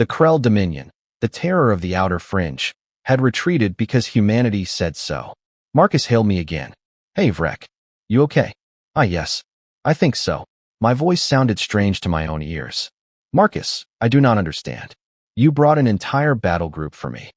The Krell Dominion, the terror of the outer fringe, had retreated because humanity said so. Marcus hailed me again. Hey, Vrek. You okay? Ah, yes. I think so. My voice sounded strange to my own ears. Marcus, I do not understand. You brought an entire battle group for me.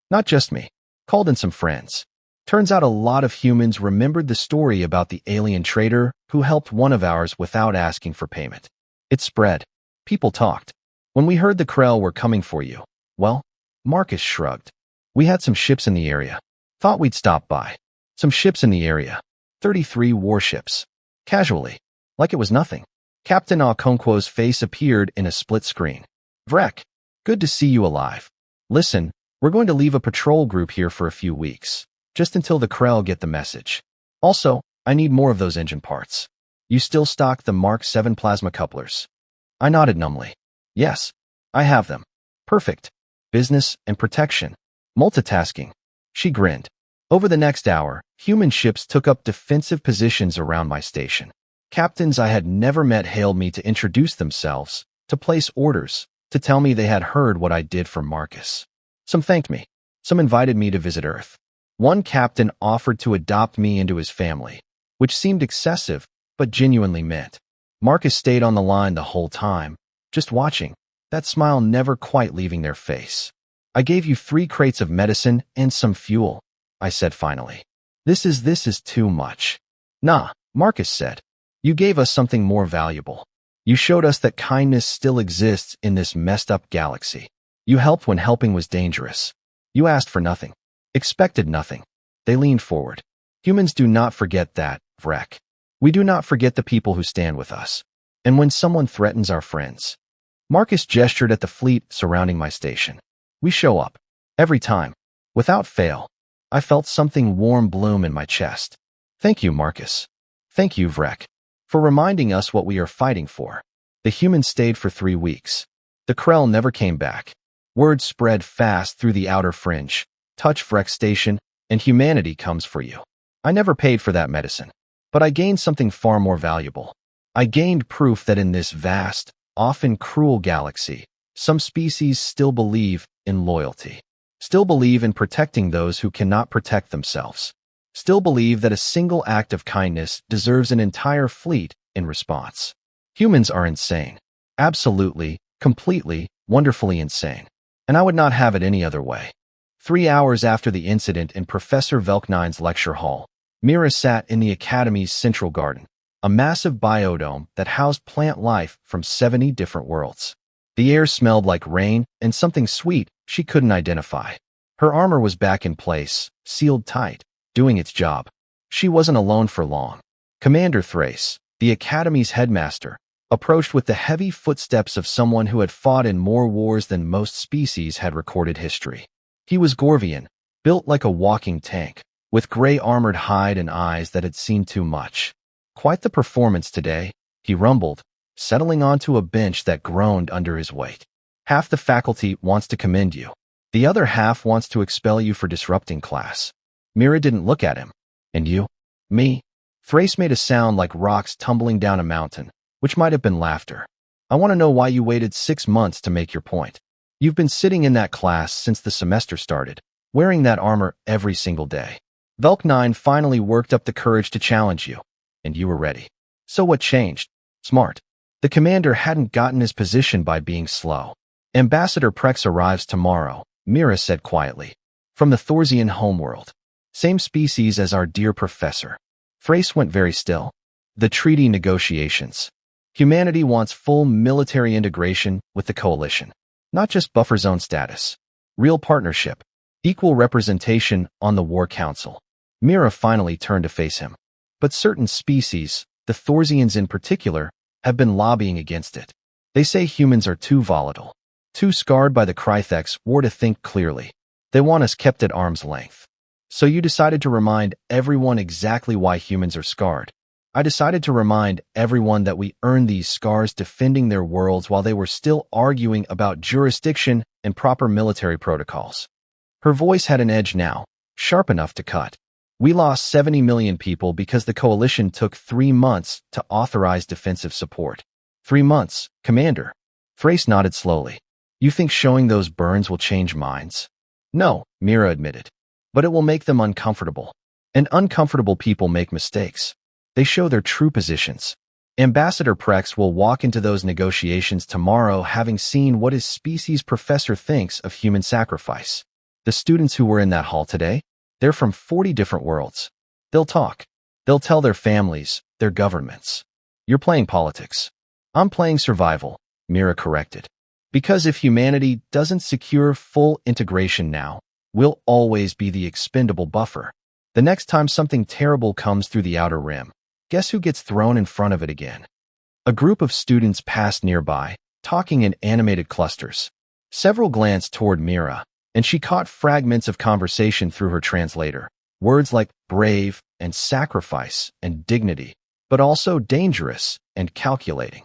Not just me. Called in some friends. Turns out a lot of humans remembered the story about the alien trader who helped one of ours without asking for payment. It spread. People talked. When we heard the Krell were coming for you, well, Marcus shrugged. We had some ships in the area. Thought we'd stop by. Some ships in the area. 33 warships. Casually. Like it was nothing. Captain Okonkwo's face appeared in a split screen. Vrek, good to see you alive. Listen, we're going to leave a patrol group here for a few weeks. Just until the Krell get the message. Also, I need more of those engine parts. You still stock the Mark 7 plasma couplers? I nodded numbly. Yes, I have them. Perfect. Business and protection. Multitasking. She grinned. Over the next hour, human ships took up defensive positions around my station. Captains I had never met hailed me to introduce themselves, to place orders, to tell me they had heard what I did for Marcus. Some thanked me. Some invited me to visit Earth. One captain offered to adopt me into his family, which seemed excessive, but genuinely meant. Marcus stayed on the line the whole time, just watching, that smile never quite leaving their face. I gave you 3 crates of medicine and some fuel, I said finally. This is too much. Nah, Marcus said. You gave us something more valuable. You showed us that kindness still exists in this messed up galaxy. You helped when helping was dangerous. You asked for nothing. Expected nothing. They leaned forward. Humans do not forget that, Vrek. We do not forget the people who stand with us. And when someone threatens our friends. Marcus gestured at the fleet surrounding my station. We show up. Every time. Without fail. I felt something warm bloom in my chest. Thank you, Marcus. Thank you, Vrek, for reminding us what we are fighting for. The humans stayed for 3 weeks. The Krell never came back. Word spread fast through the outer fringe. Touch Vrek's station, and humanity comes for you. I never paid for that medicine. But I gained something far more valuable. I gained proof that in this vast, often cruel galaxy, some species still believe in loyalty. Still believe in protecting those who cannot protect themselves. Still believe that a single act of kindness deserves an entire fleet in response. Humans are insane. Absolutely, completely, wonderfully insane. And I would not have it any other way. 3 hours after the incident in Professor Velk-Nine's lecture hall, Mira sat in the Academy's central garden, a massive biodome that housed plant life from 70 different worlds. The air smelled like rain and something sweet she couldn't identify. Her armor was back in place, sealed tight, doing its job. She wasn't alone for long. Commander Thrace, the Academy's headmaster, approached with the heavy footsteps of someone who had fought in more wars than most species had recorded history. He was Gorvian, built like a walking tank, with gray armored hide and eyes that had seen too much. Quite the performance today, he rumbled, settling onto a bench that groaned under his weight. Half the faculty wants to commend you. The other half wants to expel you for disrupting class. Mira didn't look at him. And you? Me? Thrace made a sound like rocks tumbling down a mountain, which might have been laughter. I want to know why you waited 6 months to make your point. You've been sitting in that class since the semester started, wearing that armor every single day. Velk-Nine finally worked up the courage to challenge you, and you were ready. So what changed? Smart. The commander hadn't gotten his position by being slow. Ambassador Prex arrives tomorrow, Mira said quietly. From the Thorsian homeworld. Same species as our dear professor. Thrace went very still. The treaty negotiations. Humanity wants full military integration with the coalition. Not just buffer zone status. Real partnership. Equal representation on the War Council. Mira finally turned to face him. But certain species, the Thorsians in particular, have been lobbying against it. They say humans are too volatile. Too scarred by the Krythex war to think clearly. They want us kept at arm's length. So you decided to remind everyone exactly why humans are scarred. I decided to remind everyone that we earned these scars defending their worlds while they were still arguing about jurisdiction and proper military protocols. Her voice had an edge now, sharp enough to cut. We lost 70 million people because the coalition took 3 months to authorize defensive support. 3 months, Commander. Thrace nodded slowly. You think showing those burns will change minds? No, Mira admitted. But it will make them uncomfortable. And uncomfortable people make mistakes. They show their true positions. Ambassador Prex will walk into those negotiations tomorrow having seen what his species professor thinks of human sacrifice. The students who were in that hall today, they're from 40 different worlds. They'll talk. They'll tell their families, their governments. You're playing politics. I'm playing survival, Mira corrected. Because if humanity doesn't secure full integration now, we'll always be the expendable buffer. The next time something terrible comes through the outer rim, guess who gets thrown in front of it again? A group of students passed nearby, talking in animated clusters. Several glanced toward Mira, and she caught fragments of conversation through her translator. Words like brave and sacrifice and dignity, but also dangerous and calculating.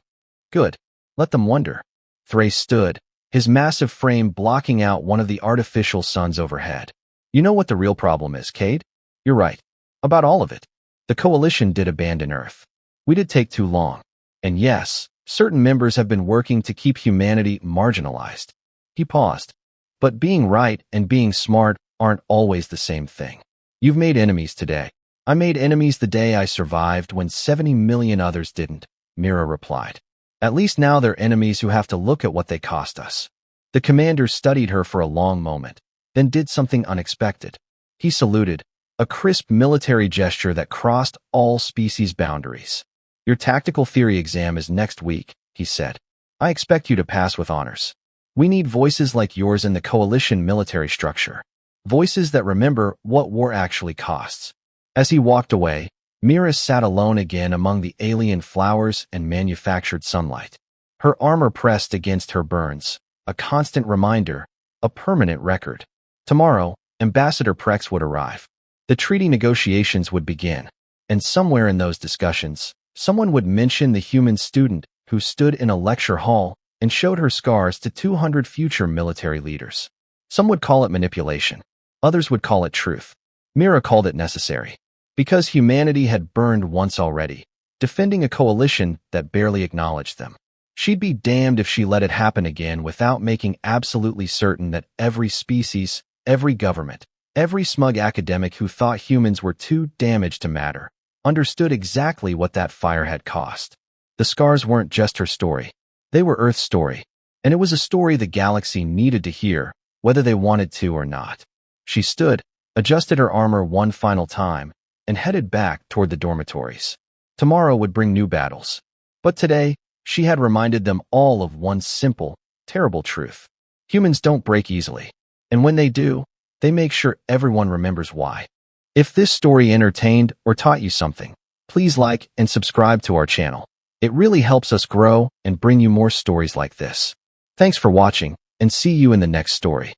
Good. Let them wonder. Thrace stood, his massive frame blocking out one of the artificial suns overhead. You know what the real problem is, Kade? You're right. About all of it. The Coalition did abandon Earth. We did take too long. And yes, certain members have been working to keep humanity marginalized. He paused. But being right and being smart aren't always the same thing. You've made enemies today. I made enemies the day I survived when 70 million others didn't, Mira replied. At least now they're enemies who have to look at what they cost us. The commander studied her for a long moment, then did something unexpected. He saluted, a crisp military gesture that crossed all species boundaries. Your tactical theory exam is next week, he said. I expect you to pass with honors. We need voices like yours in the Coalition military structure. Voices that remember what war actually costs. As he walked away, Mira sat alone again among the alien flowers and manufactured sunlight. Her armor pressed against her burns, a constant reminder, a permanent record. Tomorrow, Ambassador Prex would arrive. The treaty negotiations would begin, and somewhere in those discussions, someone would mention the human student who stood in a lecture hall and showed her scars to 200 future military leaders. Some would call it manipulation. Others would call it truth. Mira called it necessary. Because humanity had burned once already, defending a coalition that barely acknowledged them. She'd be damned if she let it happen again without making absolutely certain that every species, every government, every smug academic who thought humans were too damaged to matter, understood exactly what that fire had cost. The scars weren't just her story. They were Earth's story, and it was a story the galaxy needed to hear, whether they wanted to or not. She stood, adjusted her armor one final time, and headed back toward the dormitories. Tomorrow would bring new battles. But today, she had reminded them all of one simple, terrible truth. Humans don't break easily. And when they do, they make sure everyone remembers why. If this story entertained or taught you something, please like and subscribe to our channel. It really helps us grow and bring you more stories like this. Thanks for watching, and see you in the next story.